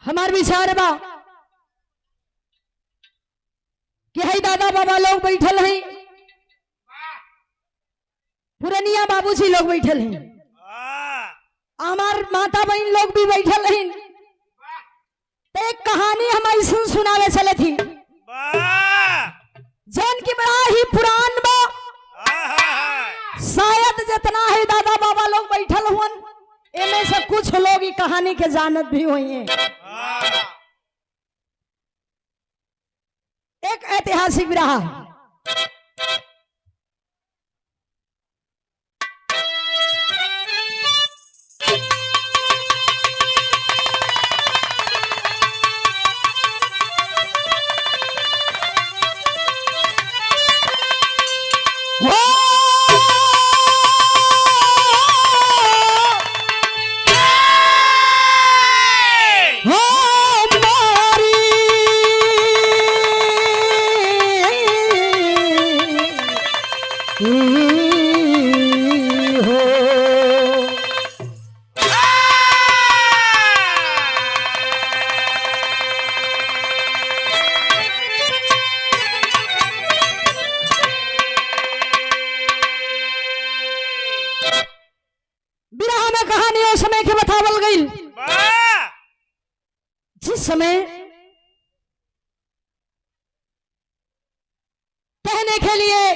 हमार विचार बा कि है दादा बाबा लोग बैठल हैं, पुरनिया बाबूजी लोग बैठल हैं, हमार माता बहन लोग भी बैठल हैं। तो एक कहानी हम ऐसा सुनावे चले थी जौन की बड़ा ही पुरान बा। शायद जितना है दादा बाबा लोग बैठल हुन इनमें से कुछ लोग ही कहानी के जानत भी हुई हैं। एक ऐतिहासिक विराह समय के बतावल गई जिस समय कहने के लिए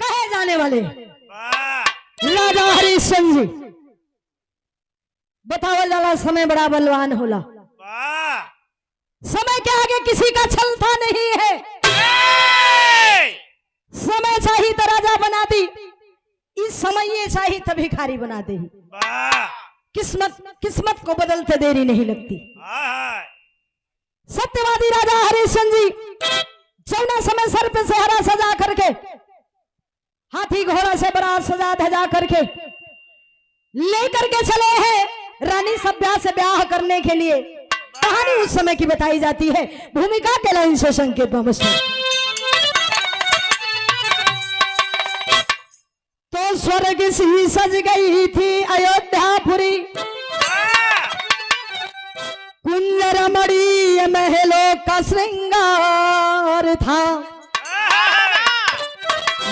कहे जाने वाले राजा हरिश्चंद्र जी बतावल जाला समय बड़ा बलवान होला। समय के आगे किसी का छलता नहीं है। समय चाहिए तो राजा बना दी, इस समय ये चाहिए तो भिखारी बना दे। किस्मत को बदलते देरी नहीं लगती। सत्यवादी राजा हरिश्चंद्र जी जौना समय सर पे सेहरा सजा करके हाथी घोड़ा से बड़ा सजा धजा करके लेकर के चले हैं रानी सभ्या से ब्याह करने के लिए। कहानी उस समय की बताई जाती है। भूमिका के लाइन से संकेत तो स्वर्ग सी सज गई थी अयोध्यापुरी, कुंज रमणीय महलों का श्रृंगार था।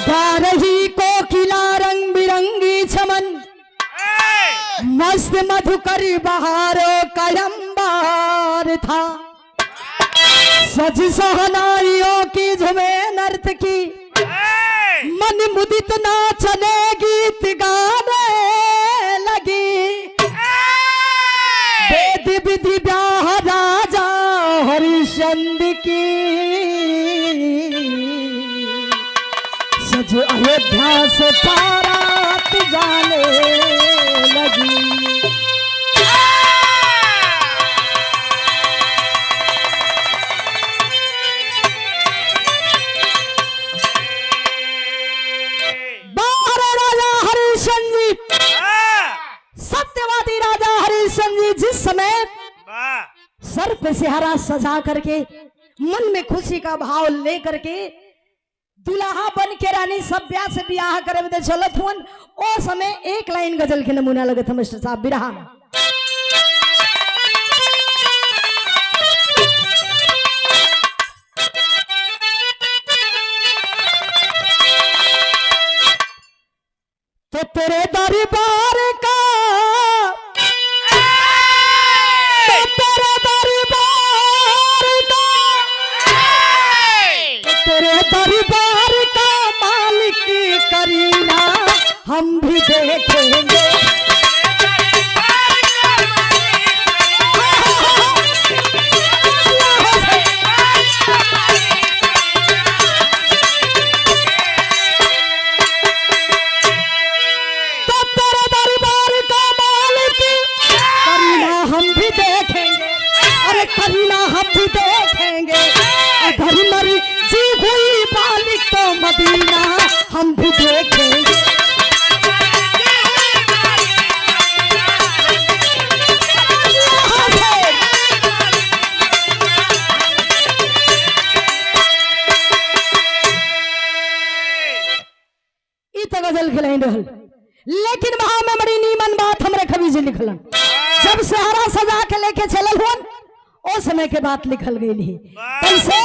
गा रही कोकिला रंग बिरंगी चमन, मस्त मधुकर बहारों का अंबार था। सज सहनाइयों की झुमे नर्तकी, मन मुदित नाचने गीत गाने लगी। वेद विधि ब्याह राजा हरिश्चंद्र की, सज अयोध्या से बारात जाने लगी। सत्यवादी राजा हरिश्चंद्र जिस समय सर पे सिहारा सजा करके मन में खुशी का भाव लेकर के दुल्हा बन के रानी सभ्या से ब्याह करे चलत हुन, ओ समय एक लाइन गजल के नमूना लगत मिस्टर साहब बिरहा में। तो तेरे दरबार का मालिक करीना हम भी देखेंगे। तो तेरे दरबार का मालिक करीना हम भी देखेंगे। अरे करीना हम भी देखेंगे। अगर मरी जी हुई मालिक तो मदीना हम भी देखेंगे। तो गजल खिलाई रहल, लेकिन वहां में बड़ी नीमन बात हमरे कवि जी लिखलन। जब सेहरा सजा के लेके चलल हुन ओ समय के बात लिखल गई है कैसे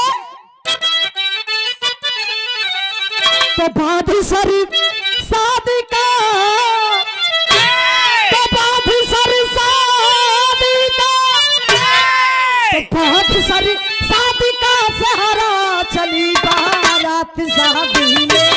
तो बाधुसर शादी का तो बाधुसर शादी का तो बाधुसर शादी का सहारा चली बारात शादी में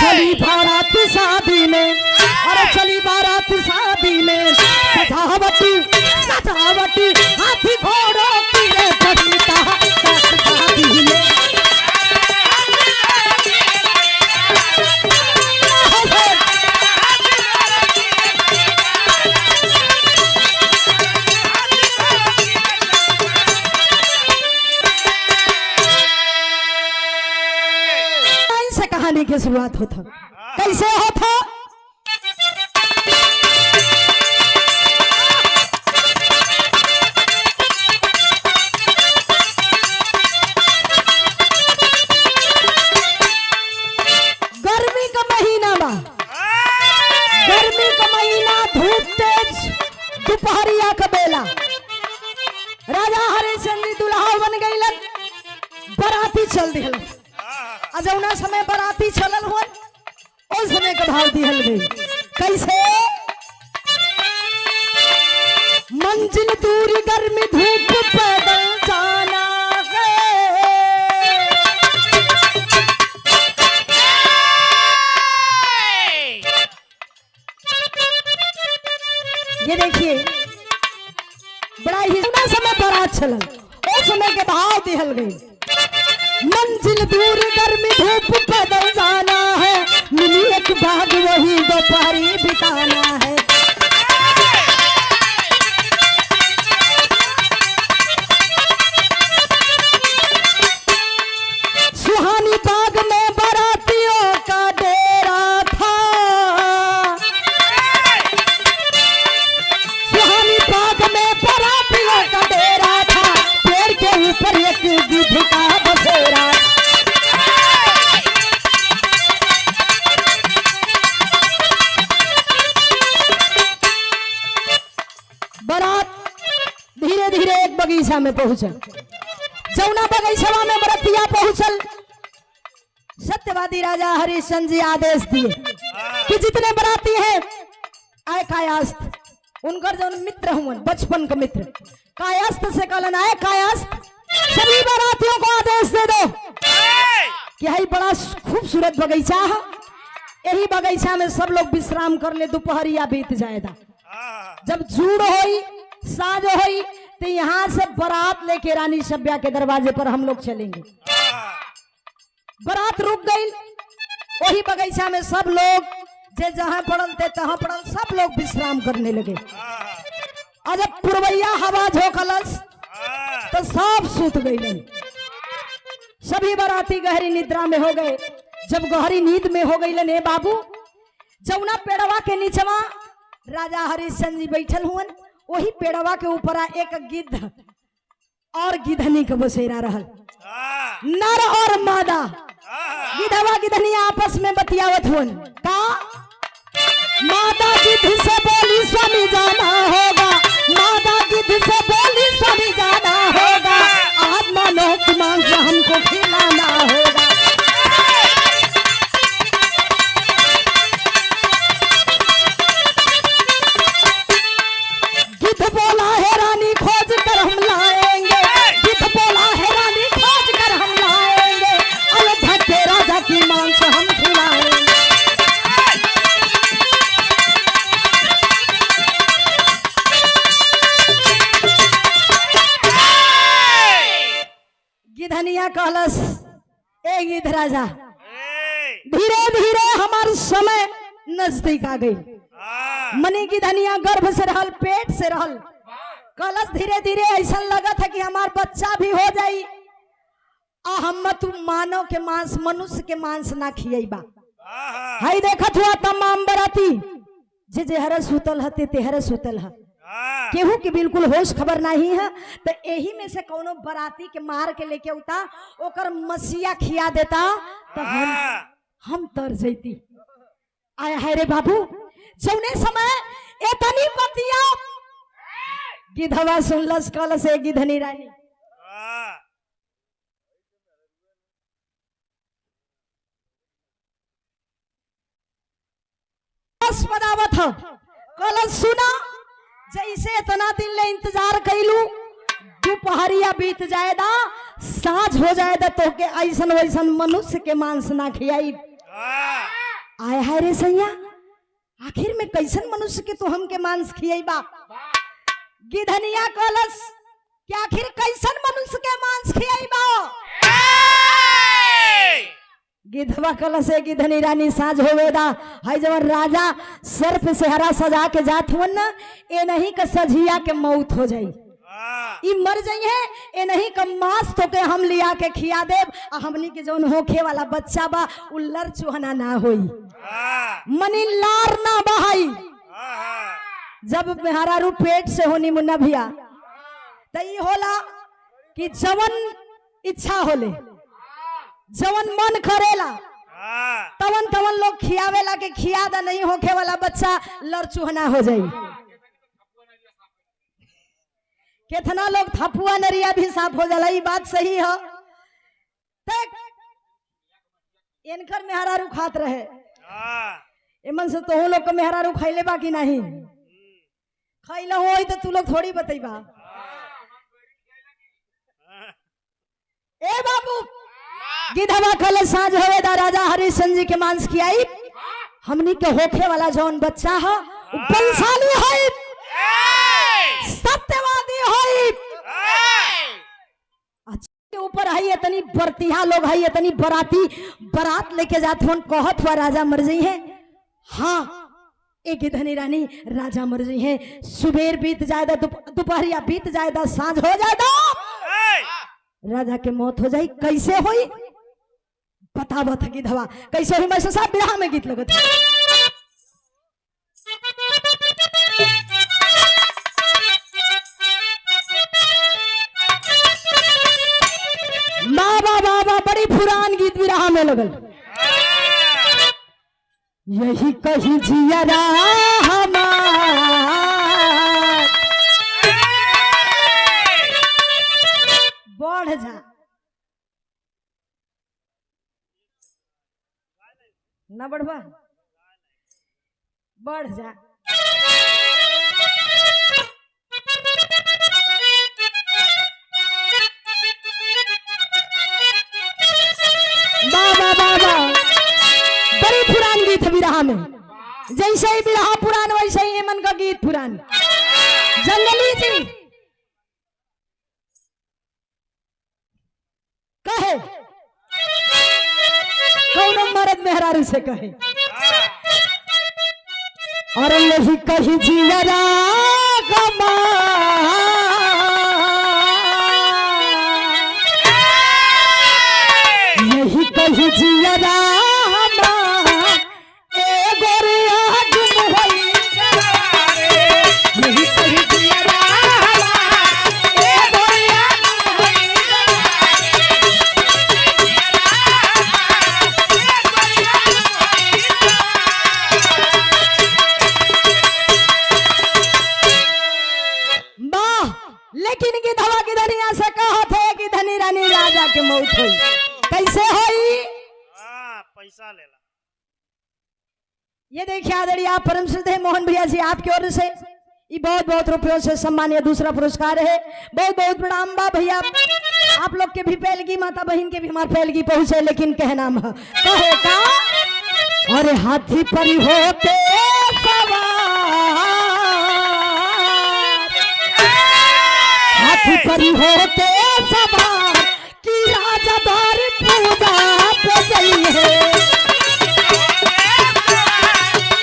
चली बारात शादी में अरे चली बारात शादी में सजावटी सजावटी हाथी घोड़ों की रे बड़ी शादी में से कहानी की शुरुआत होता कैसे होता गर्मी का महीना बा गर्मी का महीना धूप तेज दोपहरिया का बेला राजा हरिश्चंद्र दुल्हा बन गई बराती चल दिल जौना समय बराती चलल हो उस समय का भाव दिहल गई कैसे मंजिल दूरी गर्मी धूप पैदल जाना है ये देखिए बड़ा ही समय बारात चलल उस समय के भाव दिहल गई मंजिल दूर गर्मी धूप पैदल जाना है मिली एक बाग वही दोपहरी बिताना है सुहानी बाग में बारातियों का डेरा था सुहानी बाग में बारातियों का डेरा था पेड़ के ऊपर एक गिद्ध का बसेरा धीरे धीरे एक बगीचा में पहुंचल जौना बगीचा में बरतिया पहुंचल सत्यवादी राजा हरिश्चंद्र जी आदेश दिए कि जितने बराती हैं आए कायास्थ उनकर जो मित्र हुए बचपन के मित्र कायास्थ से कहलन आए कायास्थ सभी बरातियों को आदेश दे दो कि यही बड़ा खूबसूरत बगीचा है यही बगीचा में सब लोग विश्राम कर ले दोपहरिया बीत जाएगा जब जूड़ होई साज होई तो यहाँ से बारात लेके रानी सभ्या के दरवाजे पर हम लोग चलेंगे बारात रुक गई वही बगीचा में सब लोग जे जहां पड़ल थे तहां पड़ल सब लोग विश्राम करने लगे और जब पुरवैया हवा झोंकलस तो सब सूत गई सभी बाराती गहरी निद्रा में हो गए जब गहरी नींद में हो गई ले बाबू जौना पेड़वा के नीचवा राजा हरिश्चंद्र जी बैठल हुए वही पेड़वा के ऊपर एक गिद्ध और गिधनी के बसेरा रहल नर और मादा गिधवा गिधनी आपस में बतियावत हुन का मादा गिद्ध से बोली स्वामी जाना होगा मादा गिद्ध से बोली स्वामी जाना होगा आज मानो की मांग हमको खिलाना होगा गिद्ध बोला है रानी खोज कर हम लाएंगे गिद्ध बोला है रानी खोज कर हम लाएंगे अयोध्या के राजा की मांग से हम खिलाएंगे गिधनिया कहलस ए गिद्ध राजा धीरे धीरे हमार समय नजदीक आ गई मनी गिधनिया गर्भ से रहल पेट से रहल कहलस धीरे धीरे ऐसा लगा था कि हमार बच्चा भी हो जाई आ हम तू मानव के मांस मनुष्य के मांस ना खियबा हाई देखत हुआ तमाम बराती जे जे हर सुतल हते ते हर सुतल ह केहू की बिल्कुल होश खबर नहीं है। तो यही में से कोनो बराती के मार के लेके उता ओकर मसीहा खिया देता तो हम तर जैती। आया है रे बाबू जौने समय एतनी बतिया गिधवा सुनलस कल से गिधनी रानी बदावत हो कल सुना जैसे इतना दिन ले इंतजार कैलू दोपहरिया बीत जाएगा साँझ हो जाएगा तो के ऐसन वैसन मनुष्य के मांस ना खियाई। आया है रे सैया आखिर में कैसन मनुष्य के तो हम के मांस खियाईबा। गिधनिया कलस कि आखिर कैसन मनुष्य के मांस खियाईबा। गिधवा कलश है गिधनी रानी साँझ होवेदा है जब राजा सर पे सेहरा सजा के जात हुन न ए नहीं का सझिया के मौत हो जाई ई मर जाई है ए नहीं का मांस तो के हम लिया के खिया देब आ हमनी के जौन होखे वाला बच्चा बा उल्लर चुहना ना होई मनी लार ना बहाई। जब मेहरा रू पेट से होनी मुन्ना भैया तो ई होला कि जवन इच्छा होले जवन मन करेला तवन तवन लोग खियावेला के खियादा नहीं होखे वाला बच्चा लड़चुहना हो जाई। कितना लोग थपुआ नरिया भी साफ हो जाला। बात सही है। इनकर मेहरारू खात रहे एमन से तो लोग के मेहरारू खैले बा कि नहीं खैला हो तो तू लोग थोड़ी बतईबा। ए बाबू गिधवा कल साँझ होवेदा राजा हरिश्चंद्र जी के मांस खियाई हमनी के होखे वाला जौन बच्चा है बलशाली है सत्यवादी है। के ऊपर है इतनी बरतिहा लोग है इतनी बराती बारात लेके जाते हैं कहत हुआ राजा मर गई है। हाँ एक गिधनी रानी राजा मर गई है। सुबेर बीत जाएगा दोपहरिया बीत जाएगा साँझ हो जाएगा राजा के मौत हो जाए। कैसे हुई बतावा था गिधवा कैसे हुई। मैं साहब बिरहा में गीत लगत बाबा बाबा बड़ी पुरान गीत बिरहा में लगल। यही कही जियरा हमार बढ़ जा ना बढ़वा बढ़ जा। बाबा बाबा बड़ी पुरान गीत है बिरहा में। जैसे ही बिरहा पुरान वैसे ही मन का गीत पुरान। जंगली जी कहे कौन मर्द मेहरारू से कहे और यही कही जियरा गमा यही कही जियरा के मौत हुई कैसे हुई पैसा लेला। ये देखिए आदरणीय आप परम श्रद्धेय मोहन भैया जी आपकी ओर से ये बहुत बहुत रुपयों से सम्मानीय दूसरा पुरस्कार है। बहुत बहुत प्रणाम बा भैया आप लोग के भी पहलगी माता बहन के भी हमारे पहलगी पहुंचे लेकिन कहना है कहे का अरे हाथी पर होते हाथी पर होते सवार की राजा द्वार पूजा पे गई है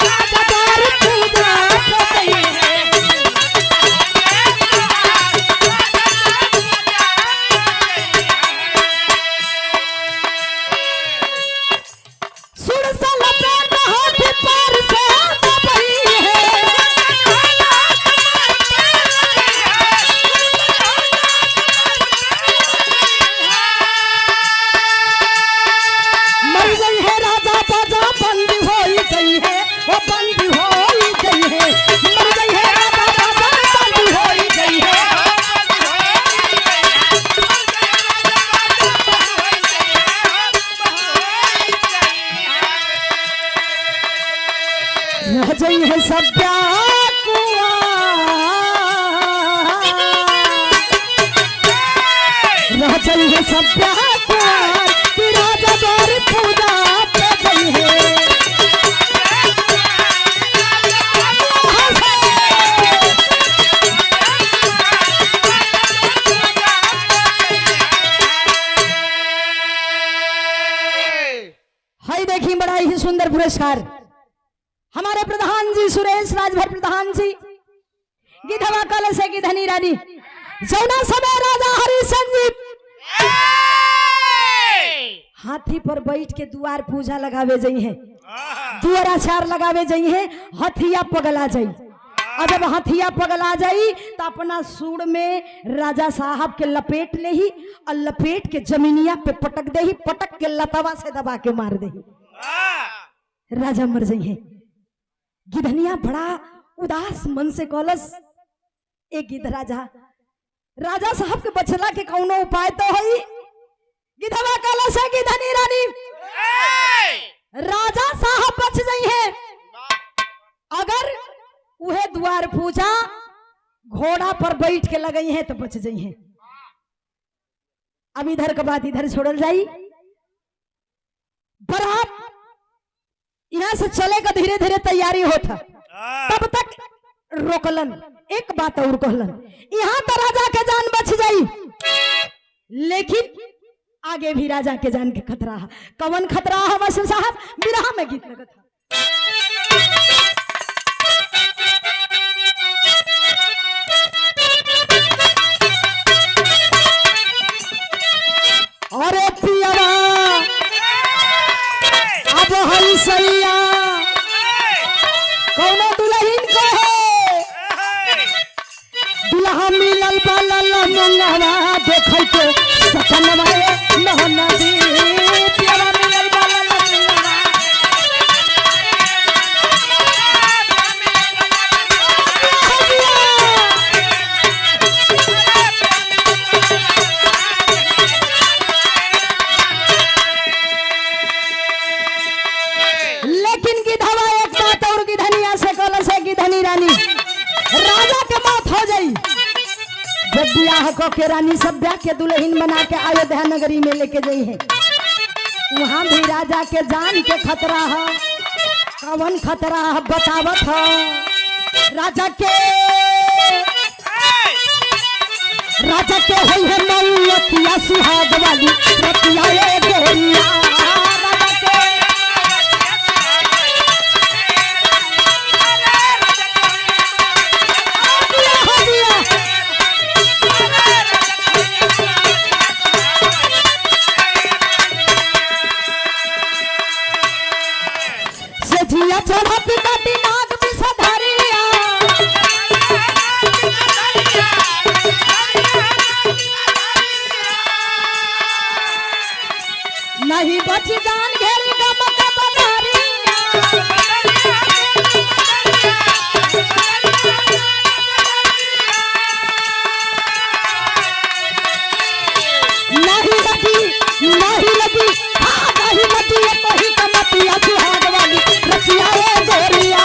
राजा द्वार पूजा पे गई है। सुरसल पे हाथी पर से दबई है पुरस्कार हमारे प्रधान जी सुरेश राजभर प्रधान जी गिधवा कल से गिधनी रानी जौना समय राजा हरिश्चंद्र जी हाथी पर बैठ के दुआर पूजा लगावे जाई है, दुआराचार लगावे जाई है, हथिया पगला जाई। और जब हथिया पगला जाई तो अपना सूड़ में राजा साहब के लपेट ले ही और लपेट के जमीनिया पे पटक दे ही, पटक के लतवा से दबा के मार दे ही, राजा मर जाई है। गिधनिया बड़ा उदास मन से कहलस, एक गिद्ध राजा साहब के बचला के कौनो उपाय तो है। गिधवा कहलस है गिधनी रानी राजा साहब बच जाई है अगर उहे द्वार पूजा घोड़ा पर बैठ के लगई है तो बच जाई है। अब इधर के बात इधर छोड़ल जाई। बरात यहां से चले का धीरे धीरे तैयारी होता, तब तक रोकलन। एक बात और कहलन, यहां तो राजा के जान बच जाई, लेकिन आगे भी राजा के जान के खतरा है। कवन खतरा है वैसे साहब? बिरहा में गीत लगत है। अरे पियरा अब हई सैया कौनो दुल्हन को है दुल्हा मिलल बालल मंगवा देखै के सपनवा नहना दी पियरा मिलल बालल मंगवा। लेकिन गिधवा एक बात और गिधनिया से कहल से गिधनी रानी राजा के मौत हो जाई जब ब्याह को के रानी सब ब्याह के दुल्हन बना के अयोध्या नगरी में लेके गई है। वहां भी राजा के जान के खतरा है। कवन खतरा है बतावत है। राजा के होई है मौतिया सुहाग वाली रतिया ए गोरिया। चढ़ा पिता दिमाग विषधारिया नहीं बची जान घेरी गम का बधारिया। नहीं लगी हाँ नहीं लगी तो ही कमतिया सुहाग वाली रतिया ए गोरिया।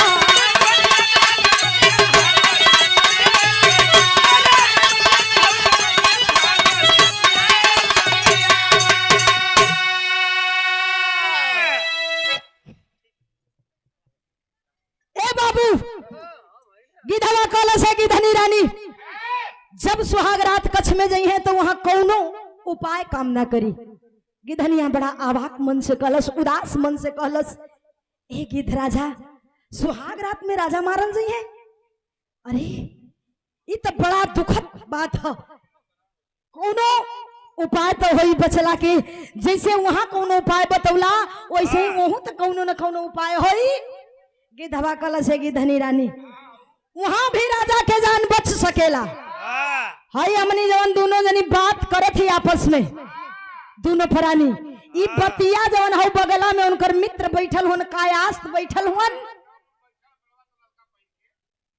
ए बाबू गिधवा कलश है गिधनी रानी जब सुहाग रात कच्छ में गई है तो वहां कौनो उपाय काम ना करी। गिधनिया बड़ा आवाक मन से कहलस, उदास मन से कहलस, ए गिद्ध राजा सुहाग रात में राजा मारल जी है। अरे ये तो बड़ा दुखद बात है। कोनो उपाय तो होई बचला के, जैसे वहां कोनो उपाय बतौला वैसे ही वहां तो कोनो न कोनो उपाय होई। गिद्धवा कलश है गिधनी रानी वहां भी राजा के जान बच सकेला। हाय हमनी जवन दोनों जनी बात करे थी आपस में दोनों फरानी ई बतिया जवन हो बगला में उनकर मित्र बैठल हुन, कायास्त बैठल हुन,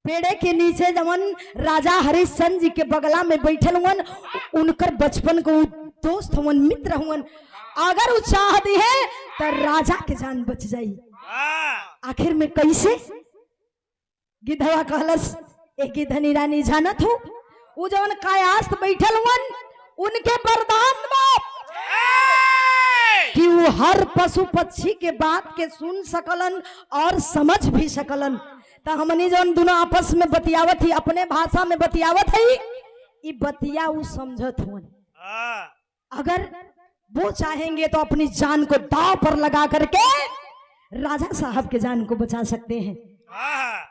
पेड़े के नीचे जवन राजा हरिश्चंद्र जी के बगला में बैठल हुन, उनकर बचपन को दोस्त हुन, मित्र हुन। अगर वो चाह दी है तो राजा के जान बच जाई। आखिर में कैसे? गिद्धवा कहलस, एक गिधनी रानी जानत हो वो जवन कायास्त बैठल हुन उनके वरदान में कि वो हर पशु पक्षी के बात के सुन सकलन और समझ भी सकलन। तो हमने जवन दोनों आपस में बतियावत ही, अपने भाषा में बतियावत है, ये बतिया वो समझत हुन। अगर वो चाहेंगे तो अपनी जान को दांव पर लगा करके राजा साहब के जान को बचा सकते हैं।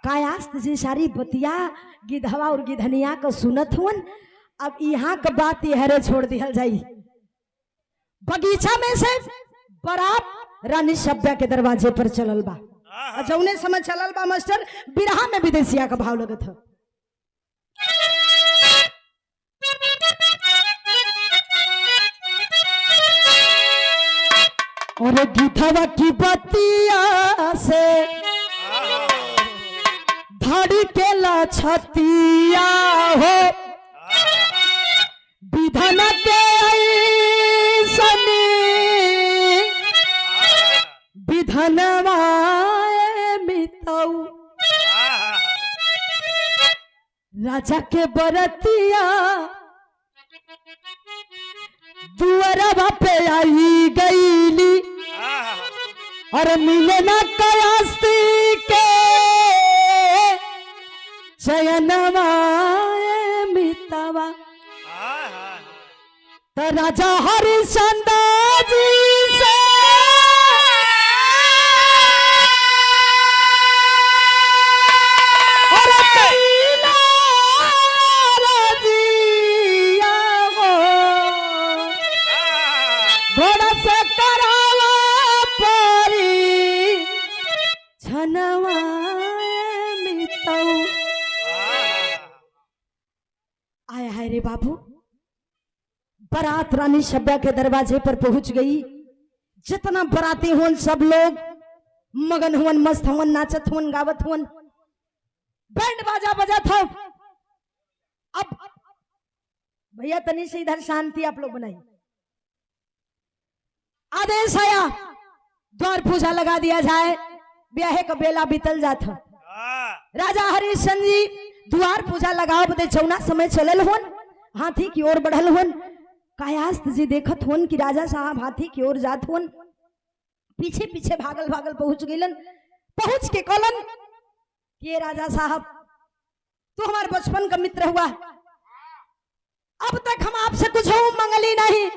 कायास्त जी सारी बतिया गिधवा और गिधनिया को सुनत हुन। अब यहाँ का बात यहरे छोड़ दिया जाई। बगीचा में से बारात रानी सभ्या के दरवाजे पर चलल बा। जौने समय चलल बा मास्टर बिरहा में विदेशिया का भाव लगत है। और गिधवा की बतिया से धड़ी के ला छतिया हो विधन के ऐसनी विधनवाए मितऊ राजा के बरतिया दुआरवा पे आई गईली और मिले न कयास्ती के चयनवाए मितवा। तो राजा हरिश्चंद्र जी से और कैला रजिया हो घोड़ा से करावा परी छनवाए मितऊ। आया है रे बाबू। बारात रानी सभ्या के दरवाजे पर पहुंच गई। जितना बराती हुन सब लोग मगन हुन, मस्त हुन, नाचत हुन, गावत हुन, बैंड बाजा बजत हो। अब भैया तनी से इधर शांति आप लोग बनाइए। आदेश आया द्वार पूजा लगा दिया जाए। ब्याहे का बेला बीतल जात हो। राजा हरिश्चंद्र जी द्वार पूजा लगाओ बदे चौना समय चलल हुन। हाथी की ओर बढ़ल हुन। कायास्त जी देखत हुन कि राजा साहब हाथी की ओर जात हुन। पीछे पीछे भागल भागल पहुंच गईलन। पहुंच के कहलन कि ये राजा साहब तू हमारे बचपन का मित्र हुआ। अब तक हम आपसे कुछ मंगली नहीं,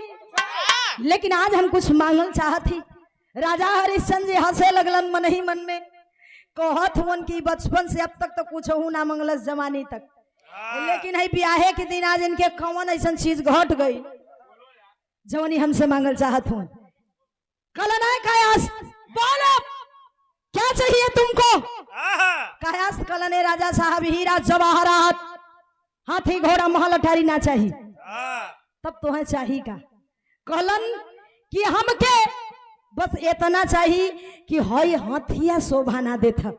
लेकिन आज हम कुछ मांगल चाहती। राजा हरिश्चंद्र जी हंसे लगलन मन ही मन में। कहत हुन कि बचपन से अब तक तो कुछ ना मंगलस जवानी तक, लेकिन है ब्याहे के दिन आज इनके कौन ऐसा चीज घट गई जवानी हमसे मांगल चाहत हूं। कलन है कायास्त, बोलो क्या चाहिए तुमको? कायास्त कलन है राजा साहब हीरा जवाहरात हाथी घोड़ा महल अटारी ना चाहिए। तब तो है चाहिए का? कलन कि हमके बस इतना चाहिए कि हई हाथिया शोभा ना देता।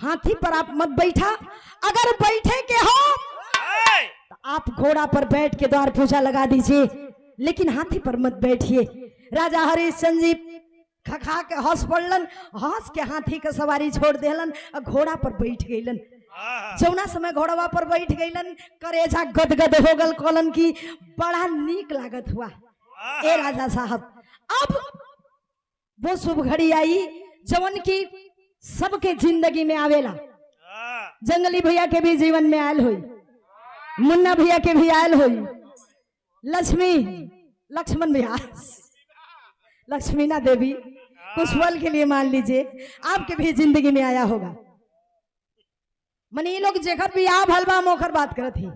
हाथी पर आप मत बैठा। अगर बैठे के हो तो आप घोड़ा पर बैठ के द्वार पूजा लगा दीजिए, लेकिन हाथी पर मत बैठिए। राजा हरिश्चंद्र जी खखा के हंस पड़लन। हंस के हाथी के सवारी छोड़ देलन और घोड़ा पर बैठ गईलन। जौना समय घोड़वा पर बैठ गईलन करेजा गदगद हो गल। कहलन की बड़ा नीक लागत हुआ ए राजा साहब। अब वो शुभ घड़ी आई जवन की सबके जिंदगी में आवेला। जंगली भैया के भी जीवन में आयल हुई, मुन्ना भैया के भी आयल हुई, लक्ष्मण भैया, लक्ष्मीना देवी कुछ पल के लिए मान लीजिए आपके भी जिंदगी में आया होगा। मनी लोग जेकर बियाह भलवा मोखर बात करत ही।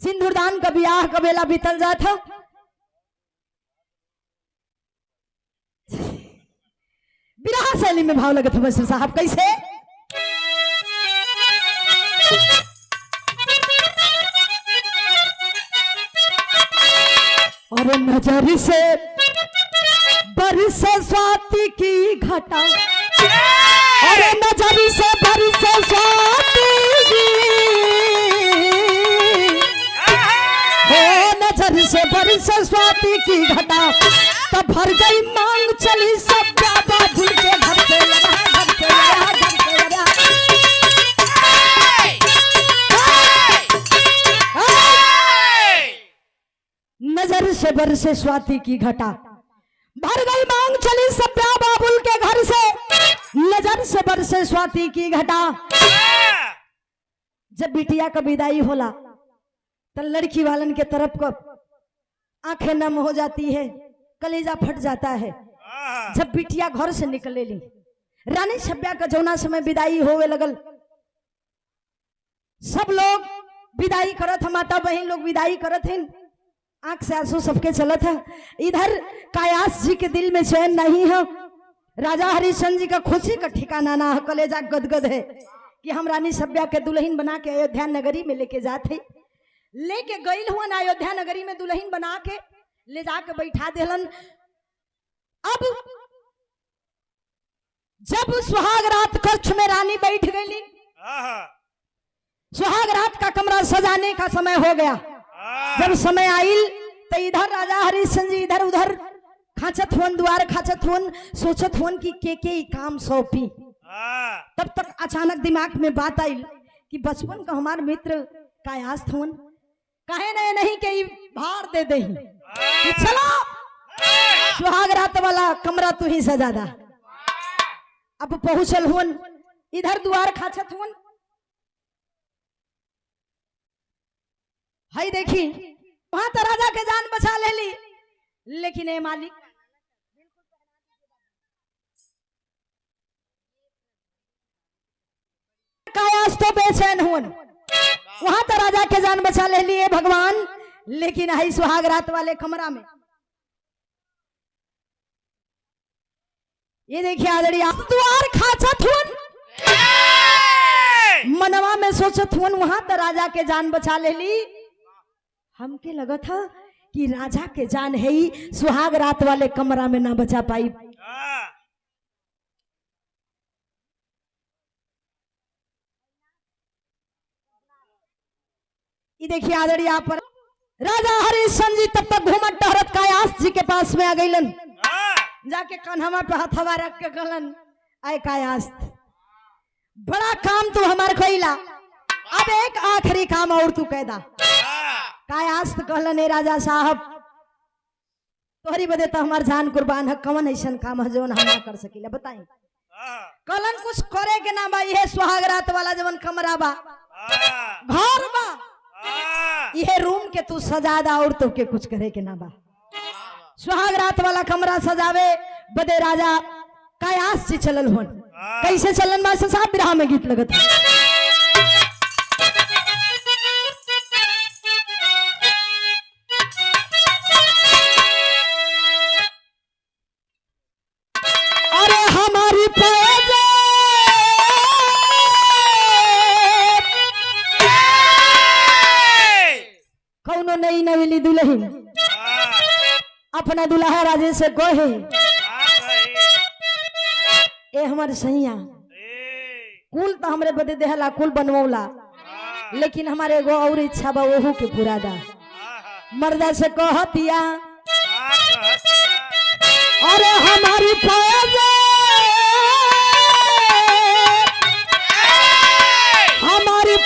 सिंदूरदान का बियाह का बेला बीतल जात हो। बिरहा शैली में भाव लगत है साहब कैसे? और नजर से बरसे स्वाति की घटा, और नजर से बरसे स्वाति की, नजर से बरसे स्वाति की घटा, तब भर गई मांग चली सब बाबा भूल के घर से लगा, घर से लगा, घर से लगा। नजर से बरसे स्वाति की घटा, भर गई मांग चली सभ्या बाबुल के घर से, नजर से बरसे स्वाति की घटा। जब बिटिया का विदाई होला तो लड़की वालन के तरफ को आंखें नम हो जाती है, कलेजा फट जाता है। हाँ जब बिटिया घर से निकले ली, रानी सभ्या का जौना समय विदाई होवे लगल, सब लोग विदाई करत है, माता बहन लोग विदाई करत हैं, आंख से आंसू सबके चलत है। इधर कायास जी के दिल में चैन नहीं है। राजा हरिश्चंद्र जी का खुशी का ठिकाना ना है, कलेजा गदगद है कि हम रानी सभ्या के दुल्हन बना के अयोध्या नगरी में लेके जाते, लेके गई हुआ अयोध्या नगरी में दुल्हन बना के ले जाके बैठा देलन। अब जब सुहाग रात कक्ष में रानी बैठ गई, हाँ सुहाग रात का कमरा सजाने का समय हो गया। जब समय आइल तो इधर राजा हरिश्चंद्र जी इधर उधर खाचत हुन, द्वार खाचत हुन, सोचत हुन कि के काम सौंपी। तब तक अचानक दिमाग में बात आई कि बचपन का हमार मित्र कायास हुन, काहे नहीं के भार दे दे कि चलो सुहाग रात वाला कमरा तू ही सजा दा। अब पहुंचल हुन, इधर द्वार खाचत हुन, हाय देखी वहां तो राजा के जान बचा ले ली, लेकिन ए मालिक कायास तो बेचैन हुन, वहां तो राजा के जान बचा ले लिए भगवान, लेकिन हाई सुहाग रात वाले कमरा में ये देखिए आदरणीय द्वार खाचत हुन, मनवा में सोचत हुन वहां तो राजा के जान बचा ले ली। हमके लगा था कि राजा के जान है ही सुहाग रात वाले कमरा में ना बचा पाई। ये देखिए आदरणीय यहाँ पर राजा हरिश्चंद्र जी तब तक घूमत टहरत कायास जी के पास में आ गईलन, जाके कन्हवा पे हथवा रख के कहलन, आए कायास बड़ा काम तू हमार कइला, अब एक आखिरी काम और तू कह दा। कायास कहलन, ए राजा साहब तोहरी बदे तो हमार जान कुर्बान है, कौन ऐसा काम है जो हम ना कर सकीला बताई। कहलन कुछ करे के ना बा, ये सुहाग रात वाला जवन कमरा बा घर बा, ये रूम के तू सजा दा और तो के कुछ करे के ना बा। सुहाग रात वाला कमरा सजावे बदे राजा कायास जी चलल हुन। कैसे चलन मास्टर साहब, बिरहा में गीत लगत अरे हमारी कौनो नई नवेली दुल्हन अपना दुल्हा राजे से कहे, ए हमारे सैया कुल तो हमरे बदे देहला, कुल बनवला, लेकिन हमारे एगो और इच्छा बा ओहू के पूरा दा। मर्दा से कहतिया अरे हमारी हमारी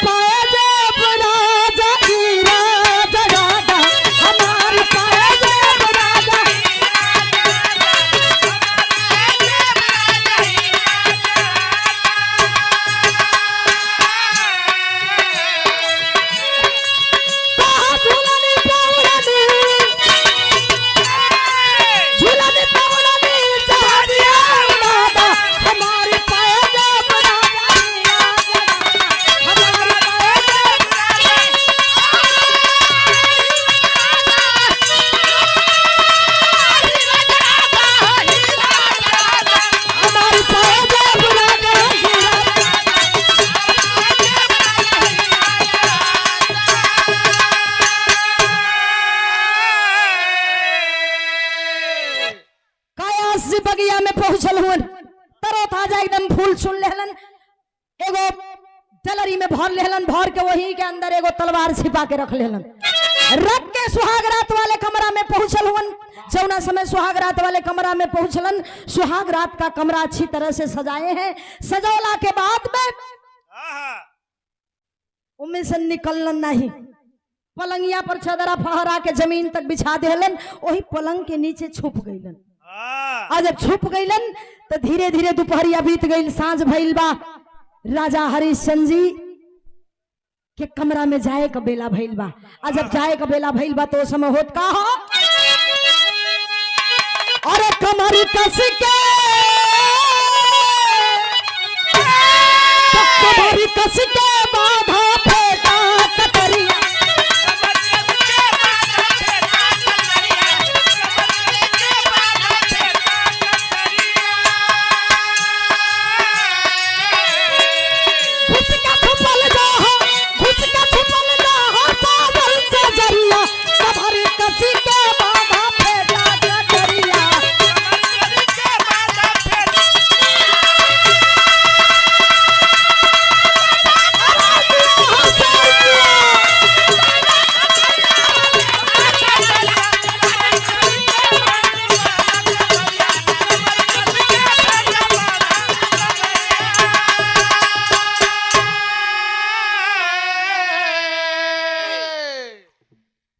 बगिया में पहुंचल हुन, तरो ताजा एकदम फूल सुन लेहलन, एगो टलरी में भर लेहलन, भर के वही के अंदर एगो तलवार छिपा के रख लेहलन, रख के सुहाग रात वाले कमरा में पहुंचल हुन। जौना समय सुहाग रात वाले कमरा में पहुंचलन, सुहाग रात का कमरा अच्छी तरह से सजाए हैं। सजौला के बाद में उनमें से निकलन नहीं, पलंगिया पर चदरा फहरा के जमीन तक बिछा देहलन, वही पलंग के नीचे छुप गईलन। और जब छुप गईलन तो धीरे धीरे दोपहरिया बीत गई, सांझ भइल बा। राजा हरिश्चंद्र जी के कमरा में जाए का बेला भइल बा। और जब जाए का बेला भइल बा तो समय होत का हो, और कमर कस के कमर कस के बाधा फेंका कतरिया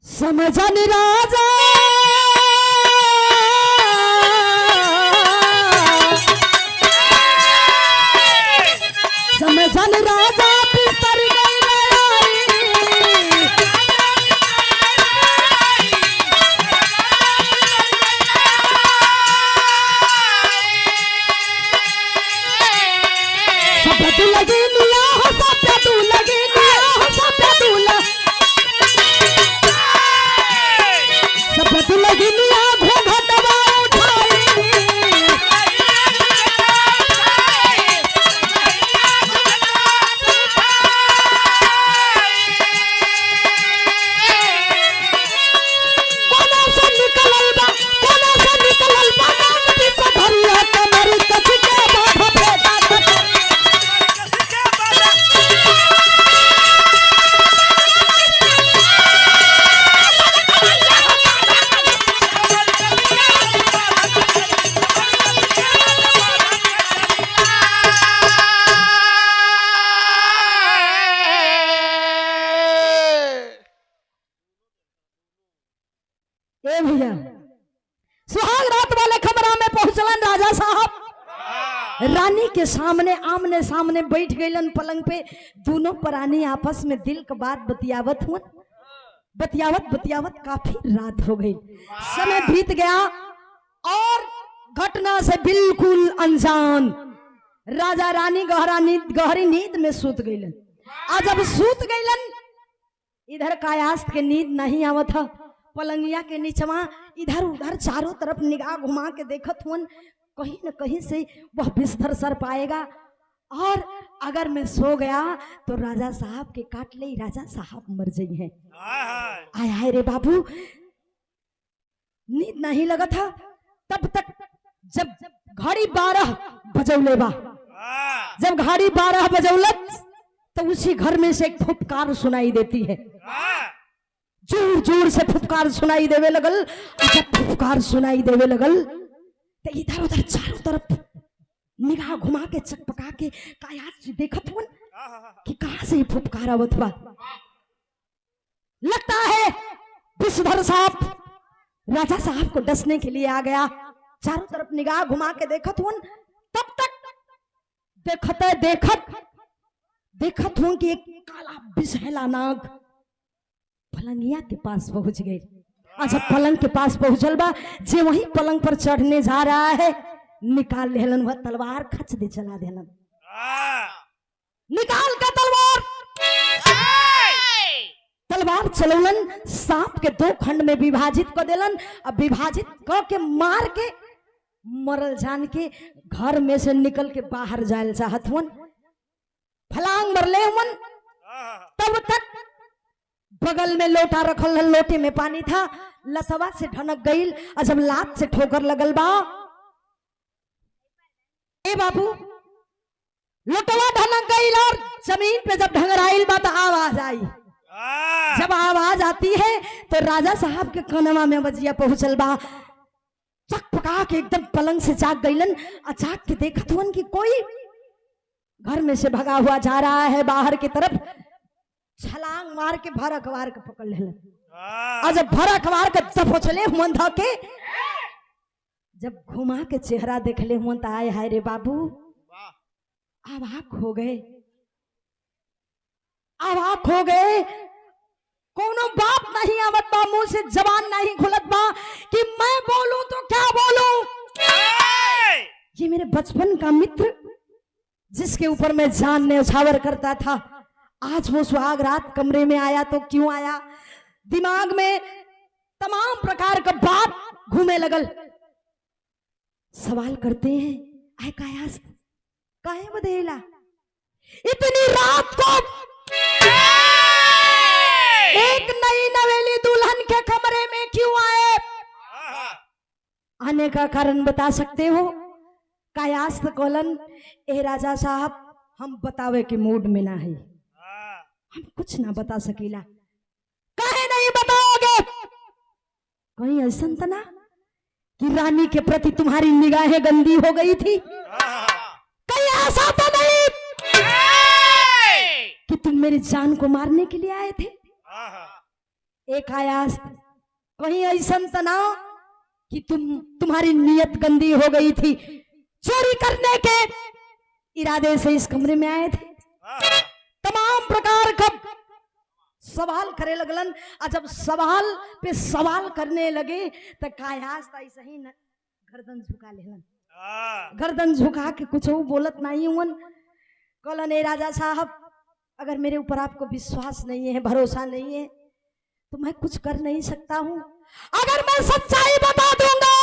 समझन राजा समझन राजा बिस्तर गई सब तू लगी मिया हो सब तू लगी मिया हो सब तू लगी मिया घोघटवा उठाई कोना से निकलल बा नाम से भरिया कमर कस के बाधा फेंका ए भैया सुहाग रात वाले कमरा में पहुंचलन राजा साहब रानी के सामने आमने सामने बैठ गईलन पलंग पे दोनों प्राणी आपस में दिल का बात बतियावत हुआ बतियावत बतियावत काफी रात हो गई समय बीत गया और घटना से बिल्कुल अनजान राजा रानी गहरी नींद में सूत गईलन आज जब सूत गईलन इधर कायास्त के नींद नहीं आवत था पलंगिया के नीचवा इधर उधर चारों तरफ निगाह घुमा के देखत हुन कहीं न कहीं से वह बिस्तर सर पाएगा और अगर मैं सो गया तो राजा साहब के काट ले राजा साहब मर जाई है आय हाय रे बाबू नींद नहीं लगा था तब तक जब घड़ी 12 बजौले बा जब घड़ी 12 बजौलत तो उसी घर में से एक फुफकार सुनाई देती है जोर जोर से फुफकार सुनाई देवे लगल जब फुफकार सुनाई देवे लगल तो इधर उधर चारों तरफ निगाह घुमा के चकपका के कायात से देखत हुन कि कहां से फुफकार आवत बा लगता है विषधर साहब राजा साहब को डसने के लिए आ गया चारों तरफ निगाह घुमा के देखत हुन तब तक देखत हुन कि एक काला बिसहला नाग पलंगिया के पास पहुंच गए जब पलंग के पास पहुंचल बा जे वही पलंग पर चढ़ने जा रहा है निकाल लेलन वह तलवार खच दे चला देलन निकाल का तलवार चलौलन सांप के 2 खंड में विभाजित कर देलन अब विभाजित कर के मार के मरल जान के घर में से निकल के बाहर जायल चाहत हुन फलांग मरले हुन तब तक बगल में लोटा रखल लोटे में पानी था लतवा से ढनक गईल और जब लात से ठोकर लगल बा ए बाबू लोटवा ढनक गईल और जमीन पे जब ढंगराइल बा तो आवाज आई जब आवाज आती है तो राजा साहब के कनमा में बजिया पहुंचल बा चकपका के एकदम पलंग से जाग गईलन और जाग के देखत हुन कि कोई घर में से भगा हुआ जा रहा है बाहर की तरफ छलांग मार के भर अखबार के पकड़ ले और जब भर अखबार के दफोचले हुन ध के जब घुमा के चेहरा देखले हुन त आए हाय रे बाबू अवाक हो गए कोनो बात नहीं आवत बा मुंह से जबान नहीं खुलत बा कि मैं बोलूं तो क्या बोलूं। ये मेरे बचपन का मित्र जिसके ऊपर मैं जान न्यौछावर करता था, आज वो सुहाग रात कमरे में आया तो क्यों आया? दिमाग में तमाम प्रकार का बात घूमे लगल। सवाल करते हैं, आय कायास काहे बदेला इतनी रात को एक नई नवेली दुल्हन के कमरे में क्यों आए? आने का कारण बता सकते हो? कायास कोलन, ए राजा साहब हम बतावे के मूड में ना है, हम कुछ ना बता सकीला। काहे नहीं बताओगे? कहीं ऐसा तो ना कि रानी के प्रति तुम्हारी निगाहें गंदी हो गई थी? कहीं ऐसा तो नहीं कि तुम मेरी जान को मारने के लिए आए थे? एक आयास, कहीं ऐसा तो ना कि तुम्हारी नियत गंदी हो गई थी, चोरी करने के इरादे से इस कमरे में आए थे? तमाम प्रकार का सवाल करे लगलन। और जब सवाल पे सवाल करने लगे तो कायास ऐसा ही न गर्दन झुका लेलन। गर्दन झुका के कुछ बोलत नहीं हुन। कहलन, ए राजा साहब अगर मेरे ऊपर आपको विश्वास नहीं है, भरोसा नहीं है तो मैं कुछ कर नहीं सकता हूं। अगर मैं सच्चाई बता दूंगा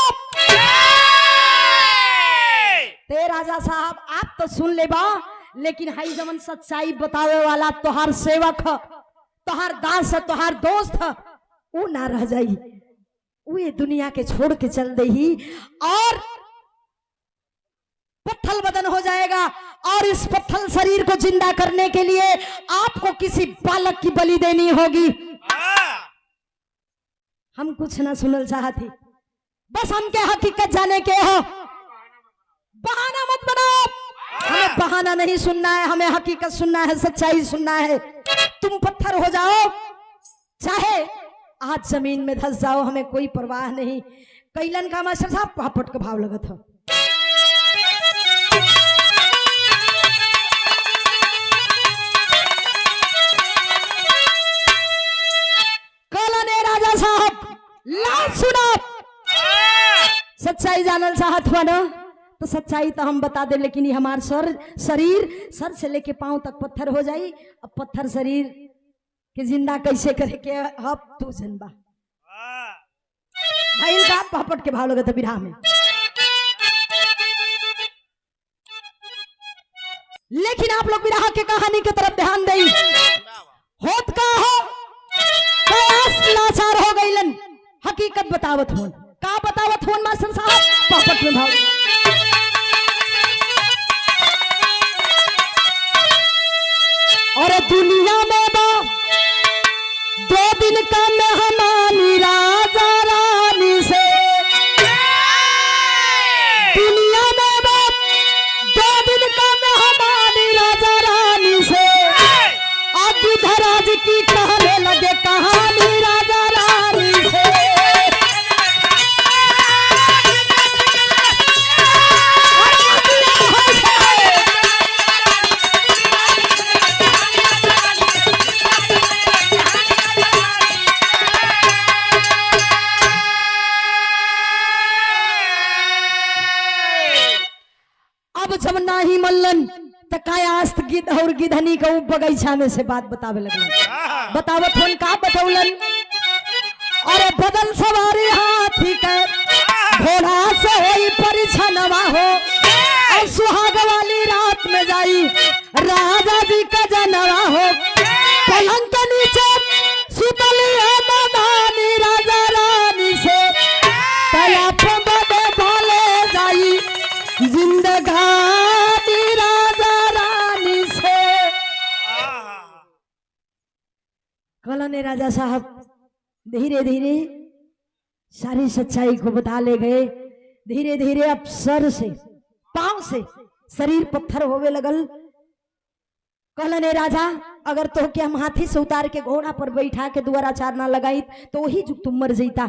ते राजा साहब आप तो सुन ले बा, लेकिन हाई जमन सच्चाई बतावे वाला तोहार सेवक है, तोहार दास है, तोहार दोस्त है, वो ना रह जाई, वो ये दुनिया के छोड़ के चल दे ही और पत्थल बदन हो जाएगा। और इस पत्थल शरीर को जिंदा करने के लिए आपको किसी बालक की बलि देनी होगी। हम कुछ ना सुनल चाहती, बस हमके हकीकत जाने के हो। बहाना मत बनाओ, हमें बहाना नहीं सुनना है, हमें हकीकत सुनना है, सच्चाई सुनना है। तुम पत्थर हो जाओ, चाहे आज जमीन में धंस जाओ, हमें कोई परवाह नहीं। कैलन का मास्टर साहब पापट का भाव लगा था। राजा साहब लाल सुनो, सच्चाई जानल चाहत हुआ ना तो सच्चाई तो हम बता दे, लेकिन ये हमार शरीर सर से लेके पांव तक पत्थर हो जाई। अब पत्थर शरीर के जिंदा कैसे करे के अब तू जनबा। भाई का पापट के भाव लगे थे बिरहा में। लेकिन आप लोग बिरहा के कहानी की तरफ ध्यान दें। होत का हो लाचार हो गईलन, हकीकत बतावत होन। का बतावत होन मास्टर साहब? पापट में भाव। और दुनिया में बा 2 दिन का मेहमानी राजा रानी से, दुनिया में बा 2 दिन का मेहमानी राजा रानी से। अब धराज की कहने लगे कहानी राजा रानी से। अब जब नाही मल्लन तो कायास्त गिद्ध और गिधनी का बगीचा में से बात बतावे लगलन। बतावत होन का बतौलन? अरे बदल सवारी हाथी के घोड़ा से होई परिछनवा हो, और सुहाग वाली रात में जाई राजा जी का जनवा हो। पलंग के नीचे सुतली है मदानी राजा रानी से, तया पे बदे भाले जाई जिंदगानी राजा रानी से। कलन राजा साहब धीरे धीरे सारी सच्चाई को बता ले गए। धीरे धीरे अब सर से पांव से शरीर पत्थर होवे लगल। कहलन राजा अगर तो के हम हाथी से उतार के घोड़ा पर बैठा के दुआरा चार ना लगाई तो वही जुग तुम मर जईता।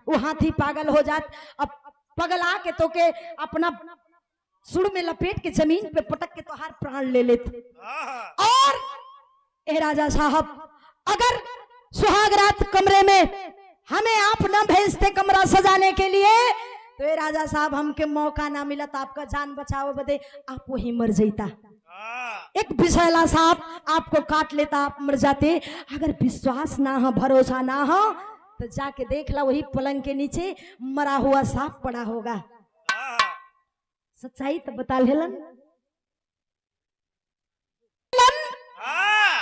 वो हाथी पागल हो जात। अब पगला के तो के अपना सुर में लपेट के जमीन पे पटक के तोहार प्राण ले लेते। और ए राजा साहब अगर सुहाग रात कमरे में हमें आप न भेजते कमरा सजाने के लिए तो ये राजा साहब हमके मौका ना मिला तो आपका जान बचाओ बदे आप वही मर जाता। एक विषैला सांप आपको काट लेता, आप मर जाते। अगर विश्वास ना हो, भरोसा ना हो तो जाके देख ला, वही पलंग के नीचे मरा हुआ सांप पड़ा होगा। सच्चाई तो बता लेलन।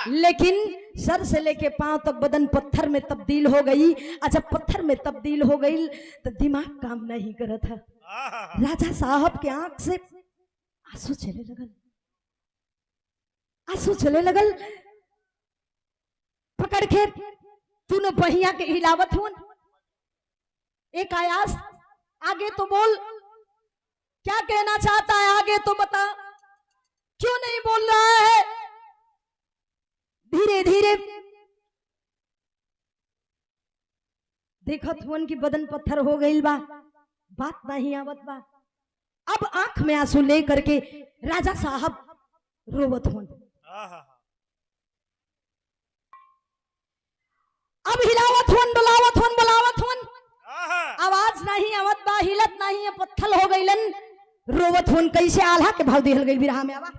लेकिन सर से लेके पांव तक बदन पत्थर में तब्दील हो गई। अच्छा, पत्थर में तब्दील हो गई तो दिमाग काम नहीं करत है। राजा साहब के आंख से आंसू चले लगल, आंसू चले लगल। पकड़ के तूने पहिया के हिलावत हुन। एक आयास, आगे तो बोल, क्या कहना चाहता है आगे तो बता, क्यों नहीं बोल रहा है? धीरे धीरे देखत हुन की बदन पत्थर हो गई बा, बात नहीं आवत बा। अब आंख में आंसू ले करके राजा साहब रोवत हुन। अब हिलावत हुन, डुलावत हुन, बुलावत हुन, आवाज नहीं आवत बा, हिलत नहीं है, पत्थर हो गईलन। रोवत हुन कैसे? आल्हा के भाव दिहल गई बिरहा में। आवा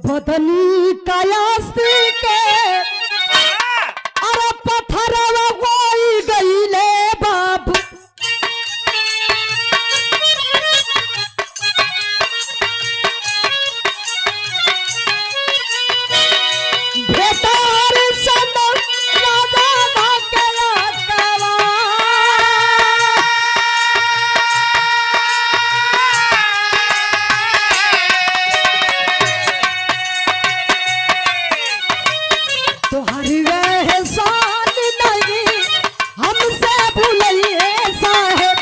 बदनी कायास के अरे पत्थर गोई गईले बाबू। भेटार सनो राजा भाकेला कवा तुम्हारी एहसान नहीं हमसे भूलिए साहब।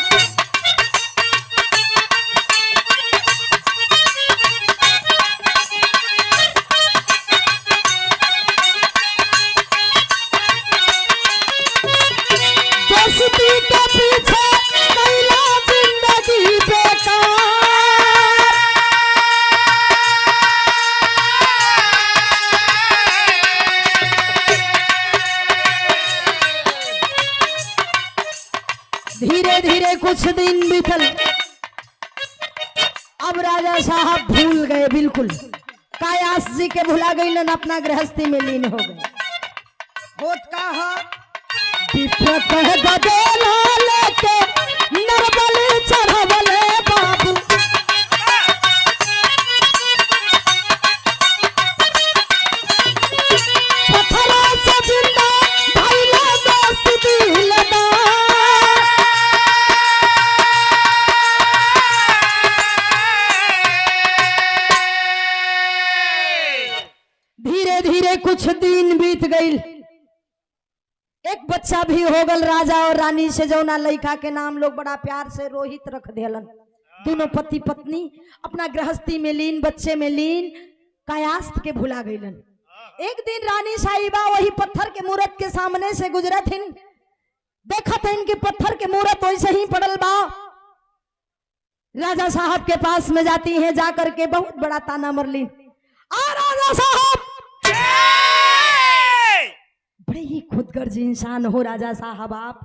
दोस्ती के पीछे कैला जिंदगी बेकार। धीरे धीरे कुछ दिन बीतल। अब राजा साहब भूल गए बिल्कुल, कायास जी के भुला गई, अपना गृहस्थी में लीन हो गए। होत का गदेला लेके नरबली चढ़वले बाबू। पत्थरों से जिंदा भइले दोस्त दिलदार। धीरे धीरे कुछ दिन बीत गई। एक बच्चा भी हो गल राजा और रानी से, जौना लड़का के नाम लोग बड़ा प्यार से रोहित रख देलन। दोनों पति पत्नी अपना गृहस्थी में लीन, बच्चे में लीन, कायास्थ के भुला गईलन। एक दिन रानी साहिबा वही पत्थर के मूर्त के सामने से गुजरत हिन। देखत हिन कि पत्थर के मूर्त वैसे ही पड़ल बा। राजा साहब के पास में जाती हैं, जाकर के बहुत बड़ा ताना मरली। आ राजा साहब, बड़े ही खुदगर्ज इंसान हो राजा साहब, आप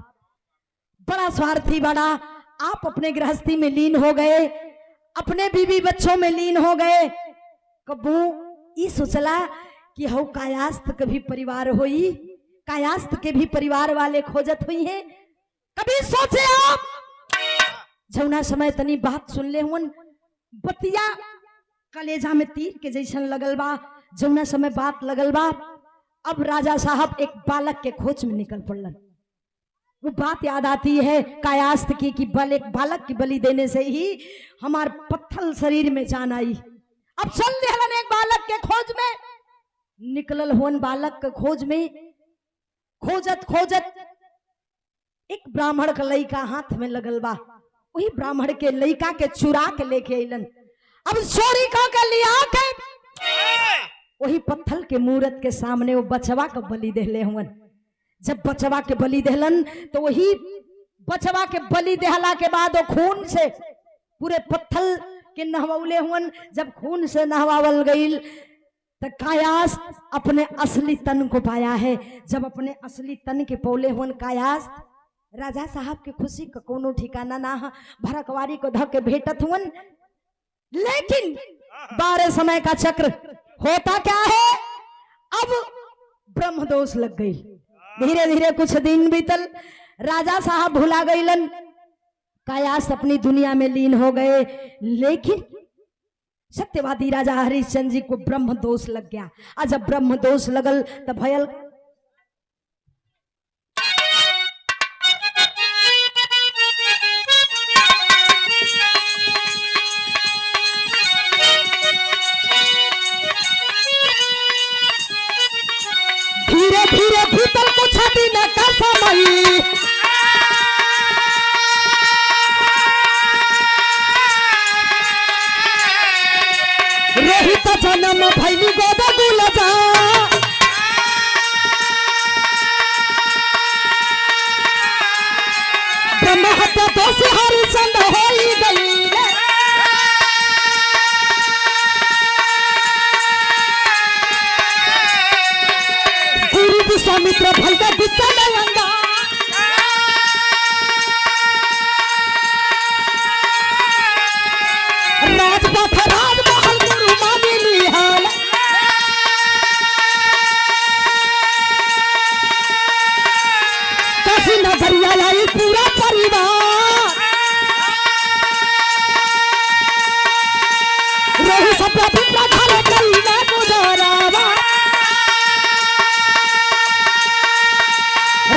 बड़ा स्वार्थी, बड़ा आप अपने गृहस्थी में लीन हो गए, अपने बीवी बच्चों में लीन हो गए। कबू ये सोचला कि हो कायास्थ कभी परिवार होई, कायास्थ के भी परिवार वाले खोजत हुई हैं। कभी सोचे आप? जौना समय तनी बात सुन ले हुन, बतिया कलेजा में तीर के जैसन लगल बा। जौना समय बात लगल बा, अब राजा साहब एक बालक के खोज में निकल पड़लन। वो बात याद आती है कायास्थ की कि एक बालक की बलि देने से ही हमार पत्थर शरीर में जान आई। अब चल देहलन एक बालक के खोज में, निकलल होन बालक के खोज में। खोजत खोजत एक ब्राह्मण का लड़का हाथ में लगल बा। वही ब्राह्मण के लड़का के चुरा के लेके अलन। अब चोरी का लिया के वही पत्थर के मूरत के सामने वो बचवा का बलि देहले हुवन। जब बचवा के बलि देहलन तो वही बचवा के बलि देहला के बाद वो खून से पूरे पत्थर के नहवले हुवन। जब खून से नहवावल गईल तो कायास अपने असली तन को पाया है। जब अपने असली तन के पौले हुवन कायास, राजा साहब के खुशी का कोनो ठिकाना ना है। भरकवारी को धके भेटत हुवन, लेकिन 12 समय का चक्र होता क्या है, अब ब्रह्म दोष लग गई। धीरे धीरे कुछ दिन बीतल, राजा साहब भुला गईलन, कायास अपनी दुनिया में लीन हो गए। लेकिन सत्यवादी राजा हरिश्चंद्र जी को ब्रह्म दोष लग गया। और जब ब्रह्म दोष लगल तब भयल धीरे धीरे भीतर कुछ दिन का समय रोहित जन्म भैली गोद गुलजा ब्रह्म हत्या दोष हरिश्चंद्र होई गई। गुरु विश्वामित्र भैया विद्या राजपथ राजमहल गुरु मानी लिहाल काशी नगरिया लाई पूरा परिवार रोहि सप्या पिपरा घर कई ना गुजारावा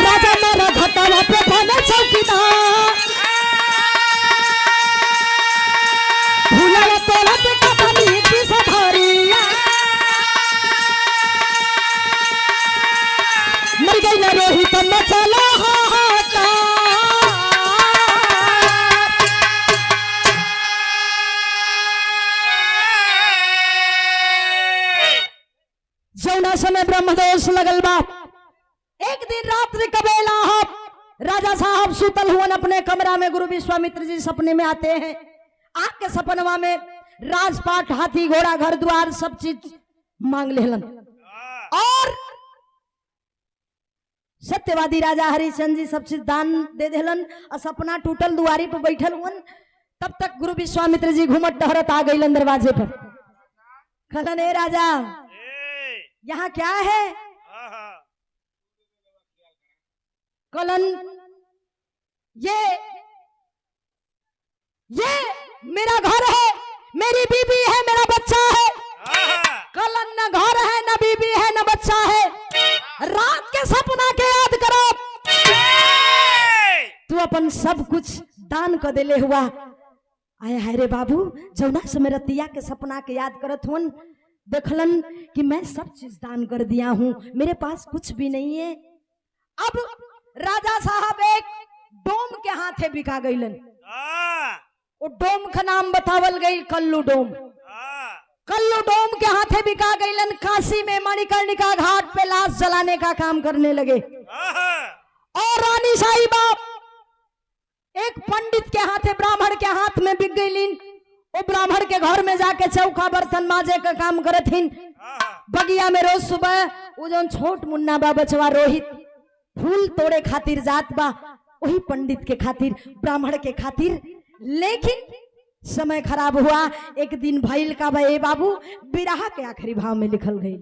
राजा मेरा घटावा पे बने चौकीदार भूला तोला पे कहानी की सधारिया मर गई ना रोहित न चला हाहाकार। जौना समय ब्रह्मदोष लगल बा, एक दिन रात्रि कबेला राजा साहब सुतल हुवन अपने कमरा में। गुरु विश्वामित्र जी सपने में आते हैं। आके सपनवा में राजपाट हाथी घोड़ा घर द्वार सब चीज मांग लेलन। और सत्यवादी राजा हरिश्चंद्र जी सब चीज दान दे देलन। और सपना टूटल, दुआरी पर बैठल हुवन। तब तक गुरु विश्वामित्र जी घूमत टहरत आ गईलन दरवाजे पर। कहलन ए राजा यहाँ क्या है? कहलन ये मेरा घर है, मेरी बीबी है, मेरा बच्चा है। कहलन न घर है, न बीबी है, न बच्चा है। रात के सपना के याद करो, तू अपन सब कुछ दान कर देले हुआ। आया है रे बाबू, जौना समय रतिया के सपना के याद करत हुन, देखलन कि मैं सब चीज दान कर दिया हूं, मेरे पास कुछ भी नहीं है। अब राजा साहब एक डोम के हाथे बिका गईलन। वो डोम का नाम बतावल गई कल्लू डोम। कल्लू डोम के हाथे बिका गईलन। काशी में मणिकर्णिका घाट पे लाश जलाने का काम करने लगे। और रानी साहिबा एक पंडित के हाथे, ब्राह्मण के हाथ में बिक गईलिन। वो ब्राह्मण के घर में जाके चौका बर्तन माजे का काम करथिन। बगिया में रोज सुबह वो जो छोट मुन्ना बा बचवा रोहित फूल तोड़े खातिर जात बा, वही पंडित के खातिर, ब्राह्मण के खातिर। लेकिन समय खराब हुआ। एक दिन भइल का भाई बाबू, बिरहा के आखिरी भाव में लिखल गई।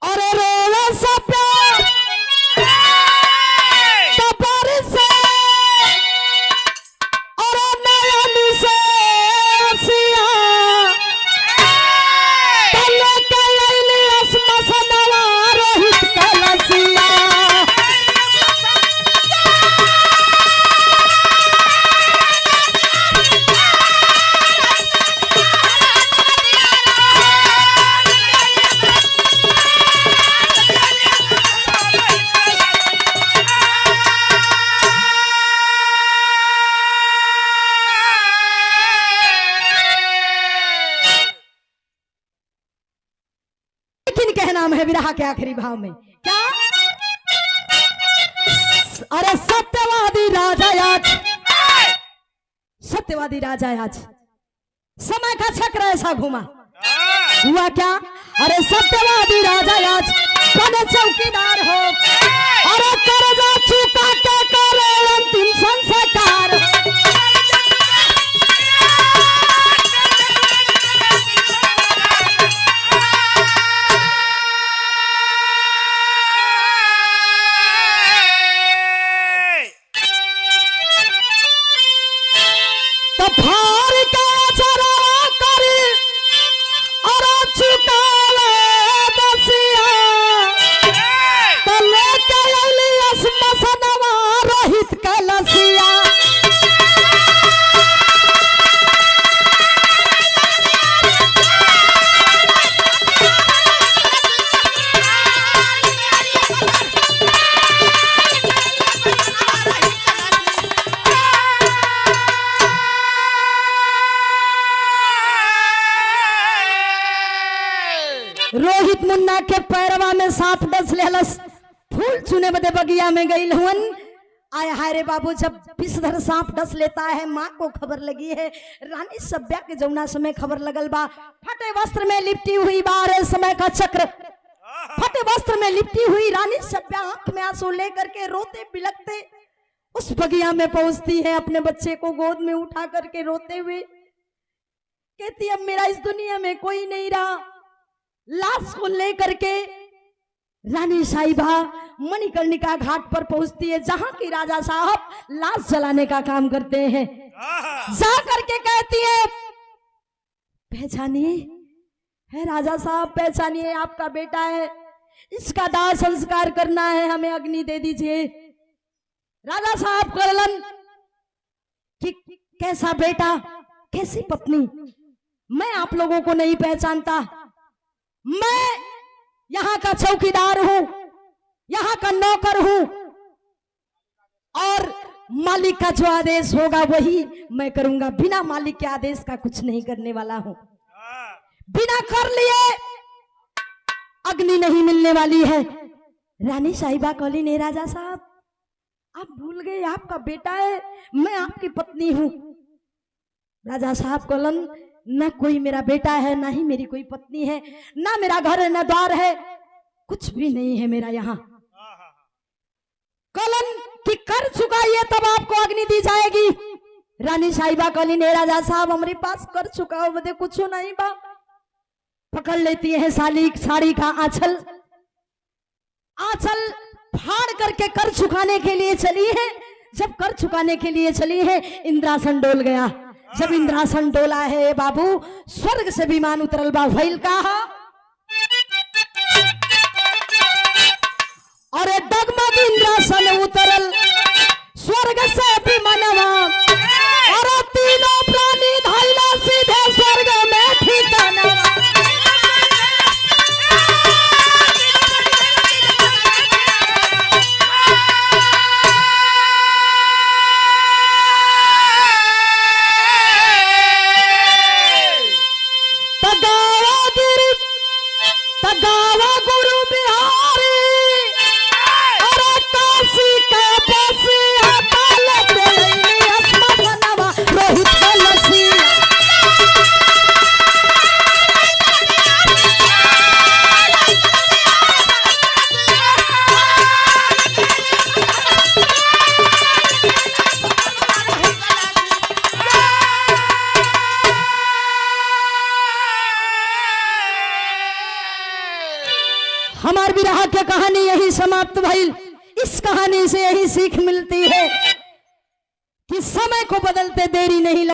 अरे रोवा सा प्यार तपर से और नयन से सिया कले कयली असमसनवा रोहित कलसिया लेकिन कहना है विरह के आखिरी भाव में क्या? अरे सत्यवादी राजा आज, सत्यवादी राजा आज समय का चक्र ऐसा घुमा, हुआ क्या? अरे सत्यवादी राजा आज बने चौकीदार हो, अरे कर्जा चुका के करे अंतिम संस्कार। तो फार के चरवा करी और चुकावे दसिया, तो लेके अइली स्मशनवा रोहित के लसिया। रोहित मुन्ना के पैरवा में सांप डस लेलस, फूल चुने बदे बगिया में गई हुन। आय हाय रे बाबू, जब विषधर सांप डस लेता है, माँ को खबर लगी है। रानी सभ्या के जमुना समय खबर लगल बा, फटे वस्त्र में लिपटी हुई बार समय का चक्र, फटे वस्त्र में लिपटी हुई रानी सभ्या आंख में आंसू लेकर के रोते बिलखते उस बगिया में पहुंचती है, अपने बच्चे को गोद में उठा करके रोते हुए कहती अब मेरा इस दुनिया में कोई नहीं रहा। लाश को लेकर के रानी साहिबा मणिकर्णिका घाट पर पहुंचती है, जहां की राजा साहब लाश जलाने का काम करते हैं। जा करके कहती है पहचानिए, है राजा साहब पहचानिए, आपका बेटा है, इसका दाह संस्कार करना है, हमें अग्नि दे दीजिए। राजा साहब करलन कि कैसा बेटा, कैसी पत्नी, मैं आप लोगों को नहीं पहचानता, मैं यहां का चौकीदार हूं, यहां का नौकर हूं, और मालिक का जो आदेश होगा वही मैं करूंगा, बिना मालिक के आदेश का कुछ नहीं करने वाला हूं। बिना कर लिए अग्नि नहीं मिलने वाली है। रानी साहिबा कहली नहीं राजा साहब, आप भूल गए, आपका बेटा है, मैं आपकी पत्नी हूं। राजा साहब कहलन न कोई मेरा बेटा है, ना ही मेरी कोई पत्नी है, ना मेरा घर है, न द्वार है, कुछ भी नहीं है मेरा यहाँ। कलन कि कर चुकाइए तब आपको अग्नि दी जाएगी। रानी साहिबा कहली ने राजा साहब हमारे पास कर चुका हो बदे कुछ नहीं बा। पकड़ लेती है साड़ी का आंचल, आंचल फाड़ करके कर चुकाने के लिए चली है। जब कर चुकाने के लिए चली है, इंद्रासन डोल गया। जब इंद्रासन डोला है बाबू, स्वर्ग से विमान उतरल बा, भइल कहा अरे डगमग इंद्रासन उतरल स्वर्ग से विमानवा, और तीनों प्राणी धइला सीधे स्वर्ग में ठिकाना। तगावा गुरु बिहारी, अरे काशी का बसी अकाल बेलनी अस्मभनवा रोहित के लसिया। हमार विरह की कहानी यही समाप्त भइल। इस कहानी से यही सीख मिलती है कि समय को बदलते देरी नहीं